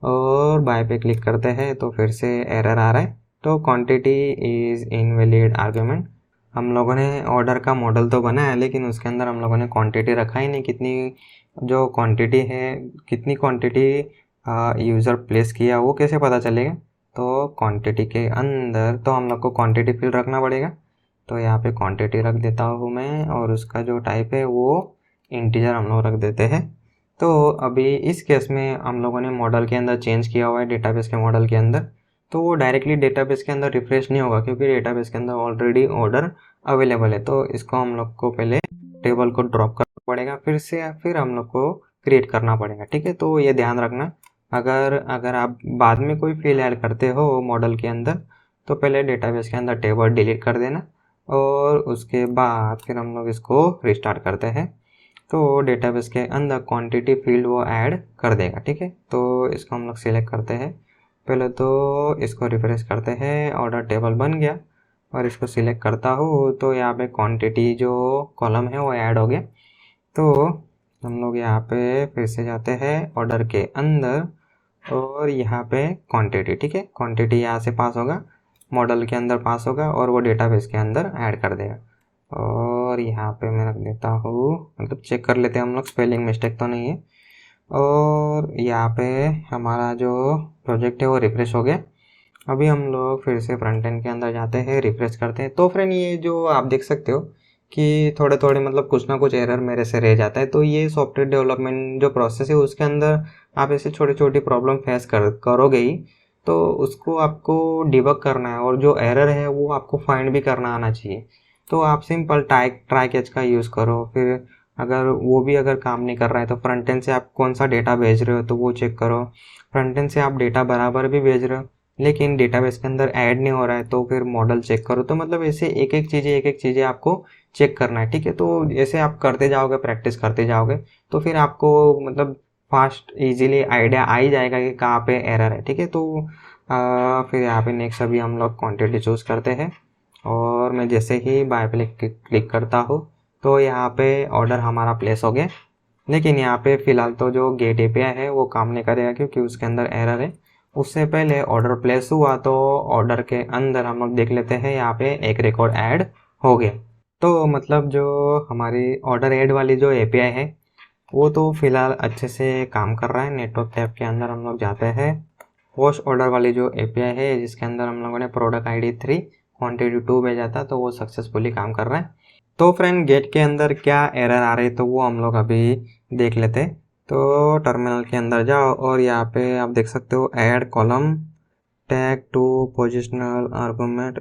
और बाय पे क्लिक करते हैं। तो फिर से एरर आ रहा है, तो क्वांटिटी इज़ इनवैलिड आर्गुमेंट। हम लोगों ने ऑर्डर का मॉडल तो बनाया लेकिन उसके अंदर हम लोगों ने क्वांटिटी रखा ही नहीं, कितनी जो क्वांटिटी है, कितनी क्वांटिटी यूज़र प्लेस किया वो कैसे पता चलेगा। तो क्वांटिटी के अंदर तो हम लोग को क्वांटिटी फील्ड रखना पड़ेगा। तो यहाँ पे क्वांटिटी रख देता हूँ मैं और उसका जो टाइप है वो इंटीजर हम लोग रख देते हैं। तो अभी इस केस में हम लोगों ने मॉडल के अंदर चेंज किया हुआ है डेटाबेस के मॉडल के अंदर, तो वो डायरेक्टली डेटाबेस के अंदर रिफ्रेश नहीं होगा क्योंकि डेटाबेस के अंदर ऑलरेडी ऑर्डर अवेलेबल है। तो इसको हम लोग को पहले टेबल को ड्रॉप करना पड़ेगा, फिर हम लोग को क्रिएट करना पड़ेगा, ठीक है। तो ये ध्यान रखना, अगर आप बाद में कोई फील्ड ऐड करते हो मॉडल के अंदर तो पहले डेटाबेस के अंदर टेबल डिलीट कर देना और उसके बाद फिर हम लोग इसको रिस्टार्ट करते हैं। तो डेटाबेस के अंदर क्वांटिटी फील्ड वो ऐड कर देगा, ठीक है। तो इसको हम लोग सिलेक्ट करते हैं, पहले तो इसको रिफ्रेश करते हैं, ऑर्डर टेबल बन गया और इसको सिलेक्ट करता हूँ तो यहाँ पे क्वांटिटी जो कॉलम है वो ऐड हो गया। तो हम लोग यहाँ पे फिर से जाते हैं ऑर्डर के अंदर और यहाँ पे क्वांटिटी, ठीक है। क्वांटिटी यहाँ से पास होगा, मॉडल के अंदर पास होगा और वो डेटाबेस के अंदर ऐड कर देगा। और यहाँ पे मैं रख देता हूँ, मतलब चेक कर लेते हैं हम लोग स्पेलिंग मिस्टेक तो नहीं है। और यहाँ पे हमारा जो प्रोजेक्ट है वो रिफ्रेश हो गया। अभी हम लोग फिर से फ्रंट एंड के अंदर जाते हैं, रिफ्रेश करते हैं। तो फ्रेंड ये जो आप देख सकते हो कि थोड़े थोड़े मतलब कुछ ना कुछ एरर मेरे से रह जाता है। तो ये सॉफ्टवेयर डेवलपमेंट जो प्रोसेस है उसके अंदर आप ऐसे छोटी छोटी प्रॉब्लम फेस करोगे ही, तो उसको आपको डिबग करना है और जो एरर है वो आपको फाइंड भी करना आना चाहिए। तो आप सिंपल ट्राई कैच का यूज़ करो। फिर अगर वो भी अगर काम नहीं कर रहा है तो फ्रंट एंड से आप कौन सा डेटा भेज रहे हो तो वो चेक करो। फ्रंट एंड से आप डेटा बराबर भी भेज रहे हो लेकिन डेटाबेस के अंदर ऐड नहीं हो रहा है तो फिर मॉडल चेक करो। तो मतलब ऐसे एक एक चीज़ें आपको चेक करना है, ठीक है। तो ऐसे आप करते जाओगे, प्रैक्टिस करते जाओगे तो फिर आपको मतलब फास्ट इजीली आइडिया आ ही जाएगा कि कहाँ पे एरर है, ठीक है। तो फिर यहाँ पे नेक्स्ट अभी हम लोग क्वांटिटी चूज़ करते हैं और मैं जैसे ही बाय पे क्लिक करता हूँ तो यहाँ पे ऑर्डर हमारा प्लेस हो गया। लेकिन यहाँ पे फ़िलहाल तो जो गेट एपीआई है वो काम नहीं करेगा क्योंकि उसके अंदर एरर है। उससे पहले ऑर्डर प्लेस हुआ तो ऑर्डर के अंदर हम लोग देख लेते हैं यहाँ पे एक रिकॉर्ड ऐड हो गया। तो मतलब जो हमारी ऑर्डर ऐड वाली जो एपीआई है वो तो फ़िलहाल अच्छे से काम कर रहा है। नेटवर्क टैब के अंदर हम लोग जाते हैं, पोस्ट ऑर्डर वाली जो एपीआई है जिसके अंदर हम लोगों ने प्रोडक्ट आईडी 3 क्वांटिटी 2 भेजा था तो वो सक्सेसफुली काम कर रहा है। तो फ्रेंड गेट के अंदर क्या एरर आ रही तो वो हम लोग अभी देख लेते। तो टर्मिनल के अंदर जाओ और यहाँ पे आप देख सकते हो add column tag to positional argument.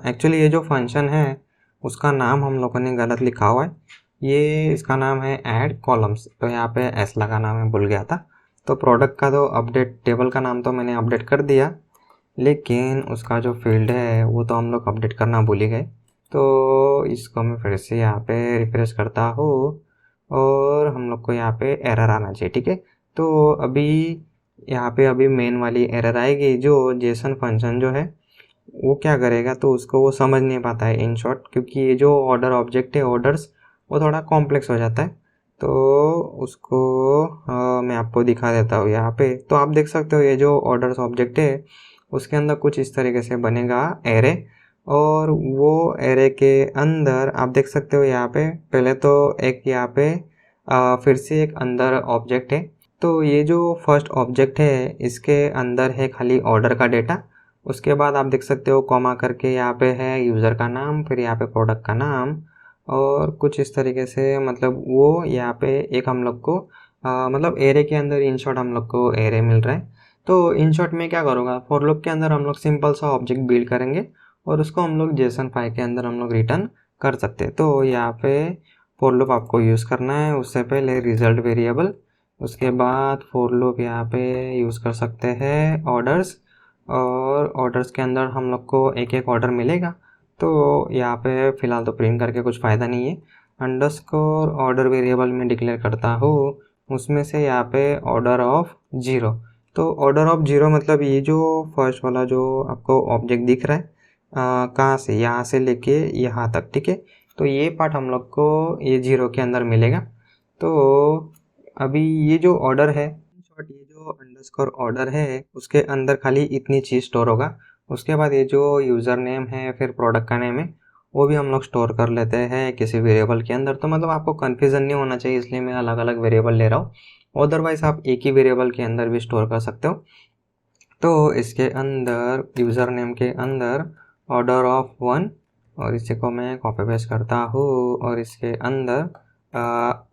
Actually ये जो फंक्शन है उसका नाम हम लोगों ने गलत लिखा हुआ है। ये इसका नाम है ऐड कॉलम्स, तो यहाँ पे एस लगाना मैं भूल गया था। तो प्रोडक्ट का तो अपडेट, टेबल का नाम तो मैंने अपडेट कर दिया लेकिन उसका जो फील्ड है वो तो हम लोग अपडेट करना भूल ही गए। तो इसको मैं फिर से यहाँ पे रिफ्रेश करता हूँ और हम लोग को यहाँ पे एरर आना चाहिए, ठीक है। तो अभी यहाँ पे अभी मेन वाली एरर आएगी। जो जेसन फंक्शन जो है वो क्या करेगा तो उसको वो समझ नहीं पाता है इन शॉर्ट, क्योंकि ये जो ऑर्डर ऑब्जेक्ट है ऑर्डर्स वो थोड़ा कॉम्प्लेक्स हो जाता है। तो उसको मैं आपको दिखा देता हूँ यहाँ पे। तो आप देख सकते हो ये जो ऑर्डर्स ऑब्जेक्ट है उसके अंदर कुछ इस तरीके से बनेगा एरे, और वो एरे के अंदर आप देख सकते हो यहाँ पे पहले तो एक यहाँ पे फिर से एक अंदर ऑब्जेक्ट है। तो ये जो फर्स्ट ऑब्जेक्ट है इसके अंदर है खाली ऑर्डर का डेटा। उसके बाद आप देख सकते हो कॉमा करके यहाँ पे है यूज़र का नाम, फिर यहाँ पे प्रोडक्ट का नाम और कुछ इस तरीके से। मतलब वो यहाँ पे एक हम लोग को मतलब एरे के अंदर इन शॉर्ट हम लोग को एरे मिल रहा है। तो इन शॉर्ट में क्या करूँगा, फॉर लूप के अंदर हम लोग सिंपल सा ऑब्जेक्ट बिल्ड करेंगे और उसको हम लोग जेसन फाइल के अंदर हम लोग रिटर्न कर सकते हैं। तो यहाँ पे फॉर लूप आपको यूज़ करना है, उससे पहले रिजल्ट वेरिएबल, उसके बाद फॉर लूप यहाँ पे यूज़ कर सकते हैं ऑर्डर्स, और ऑर्डर्स के अंदर हम लोग को एक एक ऑर्डर मिलेगा। तो यहाँ पे फ़िलहाल तो प्रिंट करके कुछ फ़ायदा नहीं है। अंडरस्कोर ऑर्डर वेरिएबल में डिक्लेयर करता हूँ, उसमें से यहाँ पे ऑर्डर ऑफ 0। तो ऑर्डर ऑफ 0 मतलब ये जो फर्स्ट वाला जो आपको ऑब्जेक्ट दिख रहा है कहाँ से, यहाँ से लेके यहाँ तक, ठीक है। तो ये पार्ट हम लोग को ये 0 के अंदर मिलेगा। तो अभी ये जो ऑर्डर है, शॉर्ट ये जो अंडरस्कोर ऑर्डर है उसके अंदर खाली इतनी चीज़ स्टोर होगा। उसके बाद ये जो यूज़र नेम है फिर प्रोडक्ट का नेम है वो भी हम लोग स्टोर कर लेते हैं किसी वेरिएबल के अंदर। तो मतलब आपको कन्फ्यूज़न नहीं होना चाहिए, इसलिए मैं अलग अलग वेरिएबल ले रहा हूँ। अदरवाइज़ आप एक ही वेरिएबल के अंदर भी स्टोर कर सकते हो। तो इसके अंदर यूज़र नेम के अंदर ऑर्डर ऑफ 1 और इसी को मैं कॉपी पेस्ट करता हूँ और इसके अंदर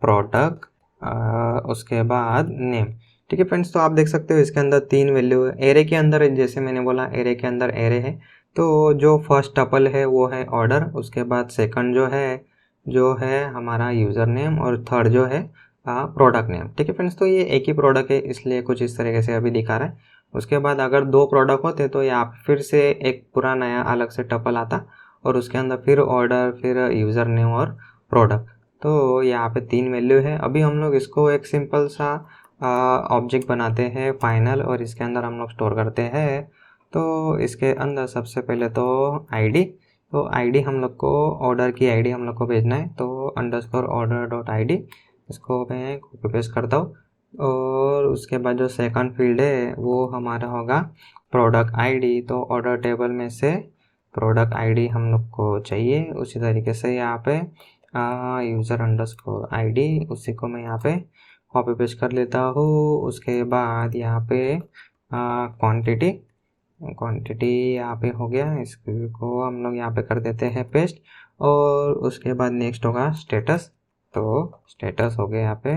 प्रोडक्ट, उसके बाद नेम, ठीक है फ्रेंड्स। तो आप देख सकते हो इसके अंदर 3 वैल्यू है। एरे के अंदर जैसे मैंने बोला एरे के अंदर एरे है, तो जो फर्स्ट टपल है वो है ऑर्डर, उसके बाद सेकंड जो है हमारा यूज़र नेम और थर्ड जो है प्रोडक्ट नेम, ठीक है फ्रेंड्स। तो ये एक ही प्रोडक्ट है इसलिए कुछ इस तरीके से अभी दिखा रहा है। उसके बाद अगर 2 प्रोडक्ट होते तो यहाँ फिर से एक पूरा नया अलग से टपल आता और उसके अंदर फिर ऑर्डर, फिर यूज़र नेम और प्रोडक्ट। तो यहाँ पे 3 वैल्यू है। अभी हम लोग इसको एक सिंपल सा ऑब्जेक्ट बनाते हैं फाइनल और इसके अंदर हम लोग स्टोर करते हैं। तो इसके अंदर सबसे पहले तो आईडी, तो आईडी हम लोग को ऑर्डर की आईडी हम लोग को भेजना है। तो अंडरस्कोर ऑर्डर डॉट आईडी, इसको मैं कॉपी पेस्ट करता हूँ और उसके बाद जो सेकंड फील्ड है वो हमारा होगा प्रोडक्ट आईडी। तो ऑर्डर टेबल में से प्रोडक्ट आईडी हम लोग को चाहिए। उसी तरीके से यहाँ पे यूज़र अंडरस्कोर आईडी, उसी को मैं यहाँ पे कॉपी पेस्ट कर लेता हूँ। उसके बाद यहाँ पे क्वांटिटी यहाँ पे हो गया, इसको हम लोग यहाँ पे कर देते हैं पेस्ट। और उसके बाद नेक्स्ट होगा स्टेटस, तो स्टेटस हो गया, यहाँ पे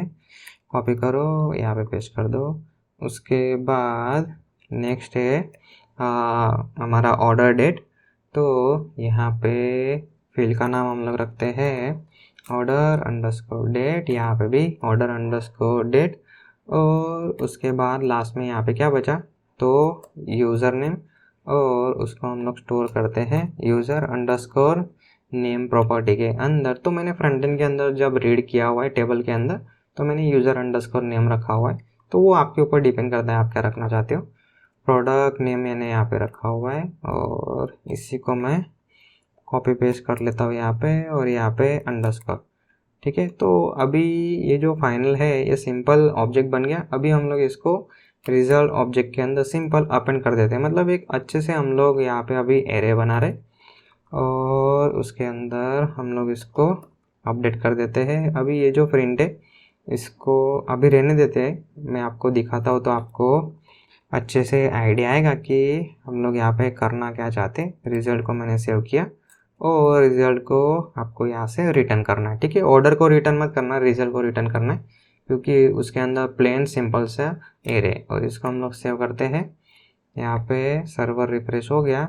कॉपी करो यहाँ पे पेस्ट कर दो। उसके बाद नेक्स्ट है हमारा ऑर्डर डेट। तो यहाँ पे फील्ड का नाम हम लोग रखते हैं ऑर्डर अंडरस्कोर डेट, यहाँ पे भी ऑर्डर अंडरस्कोर डेट। और उसके बाद लास्ट में यहाँ पे क्या बचा, तो यूज़र नेम, और उसको हम लोग स्टोर करते हैं यूज़र अंडरस्कोर नेम प्रॉपर्टी के अंदर। तो मैंने फ्रंट एंड के अंदर जब रीड किया हुआ है टेबल के अंदर, तो मैंने यूज़र अंडरस्कोर नेम रखा हुआ है। तो वो आपके ऊपर डिपेंड करता है आप क्या रखना चाहते हो। प्रोडक्ट नेम मैंने यहाँ पे रखा हुआ है, और इसी को मैं कॉपी पेस्ट कर लेता हूँ यहाँ पे, और यहाँ पे अंडरस्कोर। ठीक है, तो अभी ये जो फाइनल है ये सिंपल ऑब्जेक्ट बन गया। अभी हम लोग इसको रिजल्ट ऑब्जेक्ट के अंदर सिंपल अपेंड कर देते हैं, मतलब एक अच्छे से हम लोग यहाँ पे अभी एरे बना रहे, और उसके अंदर हम लोग इसको अपडेट कर देते हैं। अभी ये जो प्रिंट है इसको अभी रहने देते हैं, मैं आपको दिखाता हूँ तो आपको अच्छे से आइडिया आएगा कि हम लोग यहाँ पे करना क्या चाहते हैं। रिजल्ट को मैंने सेव किया, और रिजल्ट को आपको यहाँ से रिटर्न करना है। ठीक है, ऑर्डर को रिटर्न मत करना, रिजल्ट को रिटर्न करना है, क्योंकि उसके अंदर प्लेन सिंपल सा एरे। और इसको हम लोग सेव करते हैं। यहाँ पे सर्वर रिफ्रेश हो गया,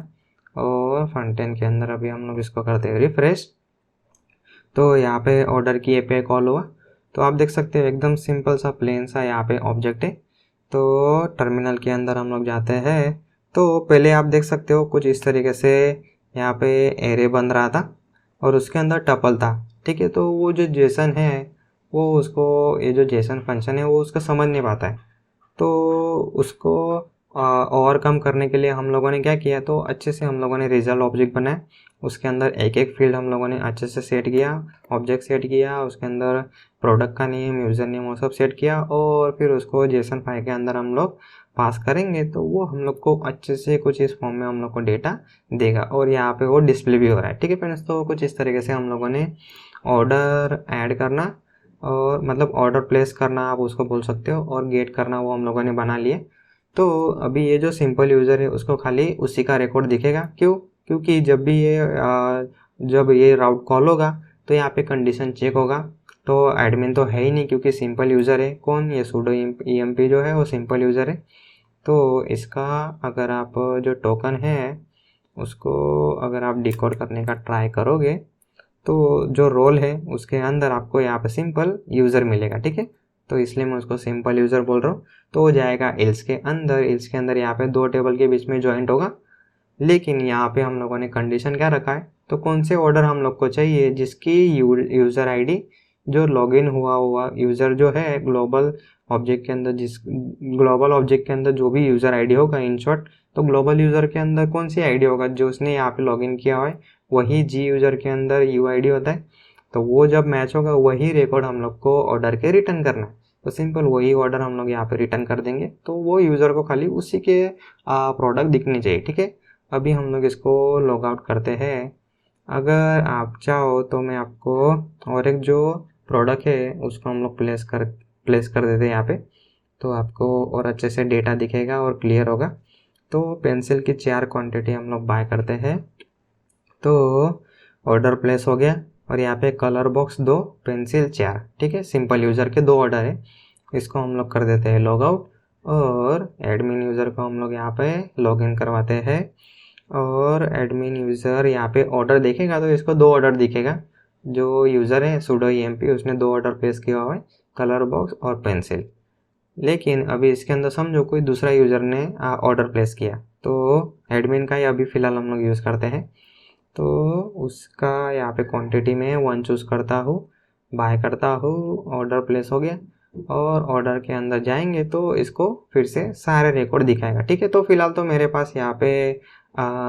और फ्रंट एंड के अंदर अभी हम लोग इसको करते हैं रिफ्रेश। तो यहाँ पे ऑर्डर की एपीआई कॉल हुआ, तो आप देख सकते हो एकदम सिंपल सा प्लेन सा यहाँ पे ऑब्जेक्ट है। तो टर्मिनल के अंदर हम लोग जाते हैं, तो पहले आप देख सकते हो कुछ इस तरीके से यहाँ पे एरे बन रहा था, और उसके अंदर टपल था। ठीक है, तो वो जो जेसन है वो उसको, ये जो जेसन फंक्शन है वो उसको समझ नहीं पाता है। तो उसको ओवरकम करने के लिए हम लोगों ने क्या किया, तो अच्छे से हम लोगों ने रिजल्ट ऑब्जेक्ट बनाया। उसके अंदर एक एक फील्ड हम लोगों ने अच्छे से सेट किया, ऑब्जेक्ट सेट किया, उसके अंदर प्रोडक्ट का नेम, यूज़र नेम, वो सब सेट किया, और फिर उसको जेसन फाइल के अंदर हम लोग पास करेंगे, तो वो हम लोग को अच्छे से कुछ इस फॉर्म में हम लोग को डेटा देगा, और यहाँ पे वो डिस्प्ले भी हो रहा है। ठीक है फ्रेंड्स, तो कुछ इस तरीके से हम लोगों ने ऑर्डर ऐड करना, और मतलब ऑर्डर प्लेस करना आप उसको बोल सकते हो, और गेट करना वो हम लोगों ने बना लिए। तो अभी ये जो सिंपल यूज़र है उसको खाली उसी का रिकॉर्ड दिखेगा। क्यों? क्योंकि जब ये राउट कॉल होगा तो यहाँ पे कंडीशन चेक होगा। तो एडमिन तो है ही नहीं, क्योंकि सिंपल यूज़र है। कौन? ये sudo emp जो है वो सिंपल यूज़र है। तो इसका अगर आप जो टोकन है उसको अगर आप डिकोड करने का ट्राई करोगे, तो जो रोल है उसके अंदर आपको यहाँ पे सिंपल यूज़र मिलेगा। ठीक है, तो इसलिए मैं उसको सिंपल यूज़र बोल रहा हूँ। तो हो जाएगा एल्स के अंदर यहाँ पे दो टेबल के बीच में जॉइंट होगा। लेकिन यहाँ पे हम लोगों ने कंडीशन क्या रखा है, तो कौन से ऑर्डर हम लोग को चाहिए जिसकी यूज़र आईडी जो लॉगिन हुआ यूज़र जो है ग्लोबल ऑब्जेक्ट के अंदर जो भी यूज़र आईडी होगा, इन शॉर्ट तो ग्लोबल यूज़र के अंदर कौन सी आईडी होगा जो उसने यहाँ पे लॉगिन किया हुआ है, वही जी यूज़र के अंदर यू आईडी होता है। तो वो जब मैच होगा वही रिकॉर्ड हम लोग को ऑर्डर के रिटर्न करना है। तो सिंपल वही ऑर्डर हम लोग यहाँ पे रिटर्न कर देंगे, तो वो यूज़र को खाली उसी के प्रोडक्ट दिखने चाहिए। ठीक है, अभी हम लोग इसको लॉग आउट करते हैं। अगर आप चाहो तो मैं आपको और एक जो प्रोडक्ट है उसको हम लोग प्लेस कर देते हैं यहाँ पे, तो आपको और अच्छे से डेटा दिखेगा और क्लियर होगा। तो पेंसिल की 4 क्वांटिटी हम लोग बाय करते हैं। तो ऑर्डर प्लेस हो गया, और यहाँ पे कलर बॉक्स 2, पेंसिल 4। ठीक है, सिंपल यूज़र के 2 ऑर्डर है। इसको हम लोग कर देते हैं लॉग आउट, और एडमिन यूज़र को हम लोग यहाँ पे लॉग इन करवाते हैं। और एडमिन यूज़र यहाँ पे ऑर्डर देखेगा तो इसको 2 ऑर्डर दिखेगा। जो यूज़र है sudo emp उसने 2 ऑर्डर प्लेस किया हुआ है, कलर बॉक्स और पेंसिल। लेकिन अभी इसके अंदर समझो कोई दूसरा यूज़र ने ऑर्डर प्लेस किया, तो एडमिन का ही अभी फ़िलहाल हम लोग यूज़ करते हैं। तो उसका यहाँ पे क्वांटिटी में 1 चूज़ करता हूँ, बाय करता हूँ, ऑर्डर प्लेस हो गया, और ऑर्डर के अंदर जाएंगे तो इसको फिर से सारे रिकॉर्ड दिखाएगा। ठीक है, तो फिलहाल तो मेरे पास यहाँ पे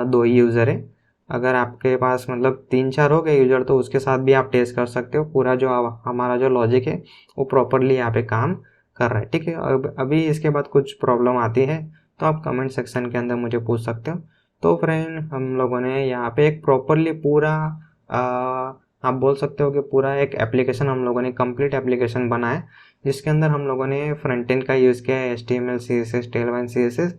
2 ही यूज़र है। अगर आपके पास मतलब 3-4 हो गए यूज़र तो उसके साथ भी आप टेस्ट कर सकते हो। पूरा जो हमारा जो लॉजिक है वो प्रॉपरली यहाँ पे काम कर रहा है। ठीक है, अब अभी इसके बाद कुछ प्रॉब्लम आती है तो आप कमेंट सेक्शन के अंदर मुझे पूछ सकते हो। तो फ्रेंड हम लोगों ने यहाँ पे एक प्रॉपरली पूरा आप बोल सकते हो कि पूरा एक एप्लीकेशन हम लोगों ने कंप्लीट एप्लीकेशन बनाया, जिसके अंदर हम लोगों ने फ्रंट एंड का यूज़ किया है HTML CSS टेलवाइन CSS।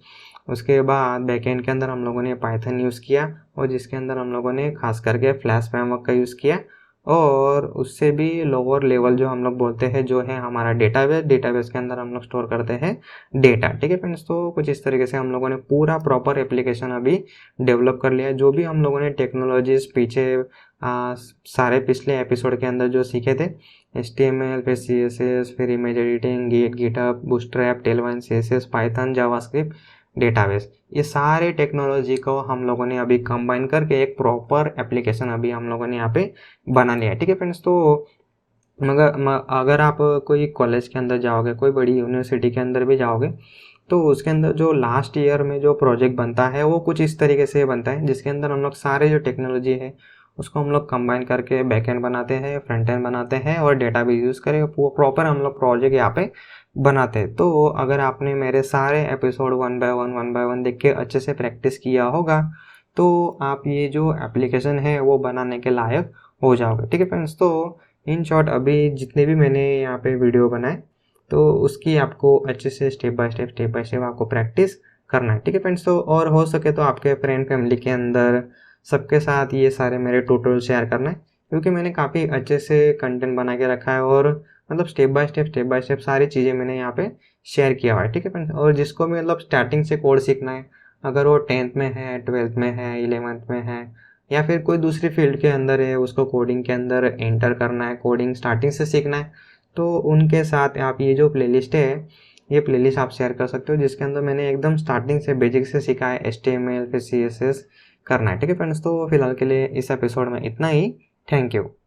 उसके बाद बैकएंड के अंदर हम लोगों ने पाइथन यूज़ किया, और जिसके अंदर हम लोगों ने खास करके फ्लैश फ्रेमवर्क का यूज़ किया। और उससे भी लोअर लेवल जो हम लोग बोलते हैं जो है हमारा डेटाबेस के अंदर हम लोग स्टोर करते हैं डेटा। ठीक है फ्रेंड्स, तो कुछ इस तरीके से हम लोगों ने पूरा प्रॉपर एप्लीकेशन अभी डेवलप कर लिया है। जो भी हम लोगों ने टेक्नोलॉजीज पीछे सारे पिछले एपिसोड के अंदर जो सीखे थे, HTML, फिर CSS, फिर image editing, GitHub, Bootstrap, Tailwind, CSS, Python, JavaScript, database, ये सारे टेक्नोलॉजी को हम लोगों ने अभी कंबाइन करके एक प्रॉपर एप्लीकेशन अभी हम लोगों ने यहाँ पे बना लिया है। ठीक है फ्रेंड्स, तो अगर आप कोई कॉलेज के अंदर जाओगे, कोई बड़ी यूनिवर्सिटी के अंदर भी जाओगे, तो उसके अंदर जो लास्ट ईयर में जो प्रोजेक्ट बनता है वो कुछ इस तरीके से बनता है, जिसके अंदर हम लोग सारे जो टेक्नोलॉजी है उसको हम लोग कंबाइन करके बैकएंड बनाते हैं, फ्रंट एंड बनाते हैं और डेटा भी यूज़ करें, प्रॉपर हम लोग प्रोजेक्ट यहाँ पे बनाते हैं। तो अगर आपने मेरे सारे एपिसोड वन बाय वन देख के अच्छे से प्रैक्टिस किया होगा तो आप ये जो एप्लीकेशन है वो बनाने के लायक हो जाओगे। ठीक है फ्रेंड्स, तो इन शॉर्ट अभी जितने भी मैंने यहाँ पे वीडियो बनाए तो उसकी आपको अच्छे से स्टेप बाय स्टेप आपको प्रैक्टिस करना है। ठीक है फ्रेंड्स, तो और हो सके तो आपके फ्रेंड फैमिली के अंदर सबके साथ ये सारे मेरे ट्यूटोरियल शेयर करना है, क्योंकि मैंने काफ़ी अच्छे से कंटेंट बना के रखा है और मतलब स्टेप बाय स्टेप सारी चीज़ें मैंने यहाँ पे शेयर किया हुआ है। ठीक है फ्रेंड्स, और जिसको भी मतलब स्टार्टिंग से कोड सीखना है, अगर वो 10th में है, 12th में है, 11th में है या फिर कोई दूसरी फील्ड के अंदर है, उसको कोडिंग के अंदर एंटर करना है, कोडिंग स्टार्टिंग से सीखना है, तो उनके साथ आप ये जो प्लेलिस्ट है ये प्लेलिस्ट आप शेयर कर सकते हो, जिसके अंदर मैंने एकदम स्टार्टिंग से बेसिक से सीखा है HTML फिर CSS करना है। ठीक है फ्रेंड्स, तो फिलहाल के लिए इस एपिसोड में इतना ही। Thank you.